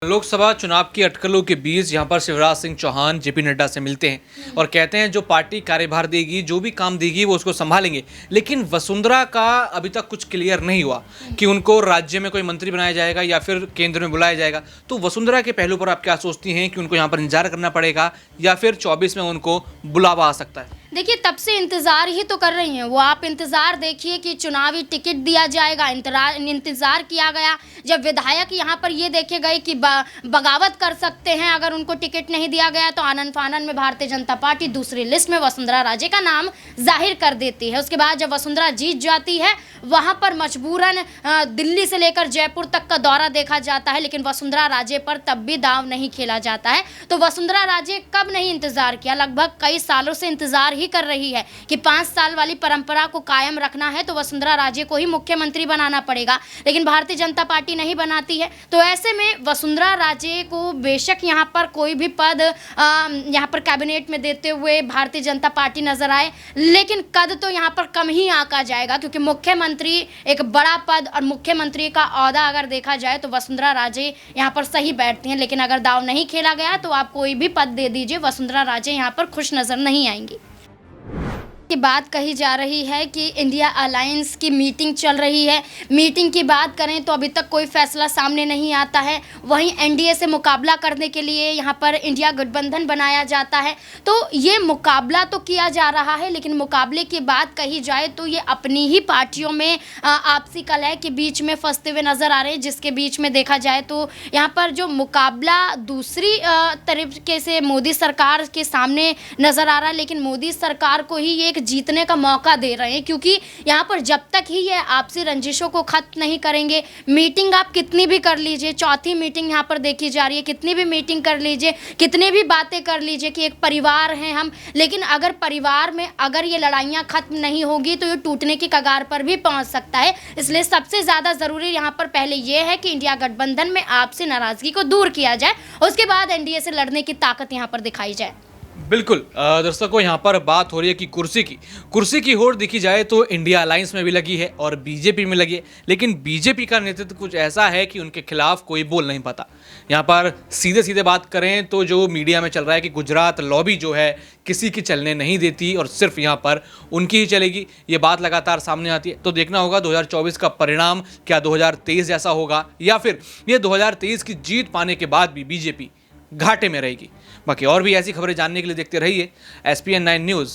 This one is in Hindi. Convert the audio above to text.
लोकसभा चुनाव की अटकलों के बीच यहां पर शिवराज सिंह चौहान जेपी नड्डा से मिलते हैं और कहते हैं जो पार्टी कार्यभार देगी, जो भी काम देगी वो उसको संभालेंगे। लेकिन वसुंधरा का अभी तक कुछ क्लियर नहीं हुआ कि उनको राज्य में कोई मंत्री बनाया जाएगा या फिर केंद्र में बुलाया जाएगा। तो वसुंधरा के पहलू पर आप क्या सोचती हैं कि उनको यहाँ पर इंतजार करना पड़ेगा या फिर 24 में उनको बुलावा आ सकता है? देखिए, तब से इंतज़ार ही तो कर रही हैं वो। आप इंतज़ार देखिए कि चुनावी टिकट दिया जाएगा, इंतज़ार किया गया जब विधायक यहाँ पर ये देखे गए कि बगावत कर सकते हैं। अगर उनको टिकट नहीं दिया गया तो आनन फानन में भारतीय जनता पार्टी दूसरी लिस्ट में वसुंधरा राजे का नाम जाहिर कर देती है। उसके बाद जब वसुंधरा जीत जाती है, वहाँ पर मजबूरन दिल्ली से लेकर जयपुर तक का दौरा देखा जाता है, लेकिन वसुंधरा राजे पर तब भी दाव नहीं खेला जाता है। तो वसुंधरा राजे कब नहीं इंतज़ार किया, लगभग कई सालों से इंतज़ार ही कर रही है कि 5 साल वाली परंपरा को कायम रखना है तो वसुंधरा राजे को ही मुख्यमंत्री बनाना पड़ेगा, लेकिन भारतीय जनता पार्टी नहीं बनाती है। तो ऐसे में वसुंधरा राजे को बेशक यहाँ पर कोई भी पद यहाँ पर कैबिनेट में देते हुए भारतीय जनता पार्टी नजर आए, लेकिन कद तो यहाँ पर कम ही आंका जाएगा, क्योंकि मुख्यमंत्री एक बड़ा पद और मुख्यमंत्री का ओहदा अगर देखा जाए तो वसुंधरा राजे यहाँ पर सही बैठती हैं। लेकिन अगर दाव नहीं खेला गया तो आप कोई भी पद दे दीजिए, वसुंधरा राजे यहाँ पर खुश नजर नहीं आएंगी। की बात कही जा रही है कि इंडिया अलायंस की मीटिंग चल रही है। मीटिंग की बात करें तो अभी तक कोई फैसला सामने नहीं आता है। वहीं एनडीए से मुकाबला करने के लिए यहाँ पर इंडिया गठबंधन बनाया जाता है। तो ये मुकाबला तो किया जा रहा है, लेकिन मुकाबले की बात कही जाए तो ये अपनी ही पार्टियों में आपसी कलह के बीच में फंसते हुए नज़र आ रहे हैं, जिसके बीच में देखा जाए तो यहाँ पर जो मुकाबला दूसरी तरीके से मोदी सरकार के सामने नज़र आ रहा है, लेकिन मोदी सरकार को ही एक जीतने का मौका दे रहे हैं, क्योंकि यहाँ पर जब तक ही ये आपसी रंजिशों को खत्म नहीं करेंगे, मीटिंग आप कितनी भी कर लीजिए, चौथी मीटिंग यहाँ पर देखी जा रही है, कितनी भी मीटिंग कर लीजिए, कितनी भी बातें कर लीजिए कि एक परिवार हैं हम, लेकिन अगर परिवार में अगर ये लड़ाइयाँ खत्म नहीं होगी तो ये टूटने की कगार पर भी पहुँच सकता है। इसलिए सबसे ज़्यादा ज़रूरी यहाँ पर पहले ये है कि इंडिया गठबंधन में आपसी नाराज़गी को दूर किया जाए, उसके बाद एनडीए से लड़ने की ताकत यहाँ पर दिखाई जाए। बिल्कुल दर्शकों, यहाँ पर बात हो रही है कि कुर्सी की होड़ देखी जाए तो इंडिया अलायंस में भी लगी है और बीजेपी में लगी है, लेकिन बीजेपी का नेतृत्व कुछ ऐसा है कि उनके खिलाफ कोई बोल नहीं पाता। यहाँ पर सीधे बात करें तो जो मीडिया में चल रहा है कि गुजरात लॉबी जो है किसी की चलने नहीं देती और सिर्फ यहाँ पर उनकी ही चलेगी, ये बात लगातार सामने आती है। तो देखना होगा 2024 का परिणाम क्या 2023 जैसा होगा या फिर ये 2023 की जीत पाने के बाद भी बीजेपी घाटे में रहेगी। बाकी और भी ऐसी खबरें जानने के लिए देखते रहिए SPN9 न्यूज़।